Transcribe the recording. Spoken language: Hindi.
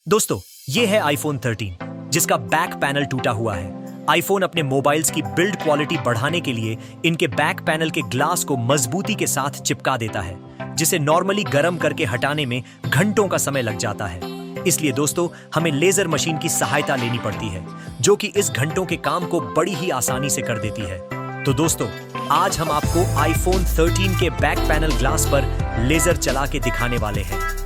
दोस्तों, ये है iPhone 13 जिसका बैक पैनल टूटा हुआ है। iPhone अपने मोबाइल्स की बिल्ड क्वालिटी बढ़ाने के लिए इनके बैक पैनल के ग्लास को मजबूती के साथ चिपका देता है, जिसे नॉर्मली गर्म करके हटाने में घंटों का समय लग जाता है। इसलिए दोस्तों, हमें लेजर मशीन की सहायता लेनी पड़ती है, जो कि इस घंटों के काम को बड़ी ही आसानी से कर देती है। तो दोस्तों, आज हम आपको iPhone 13 के बैक पैनल ग्लास पर लेजर चला के दिखाने वाले हैं।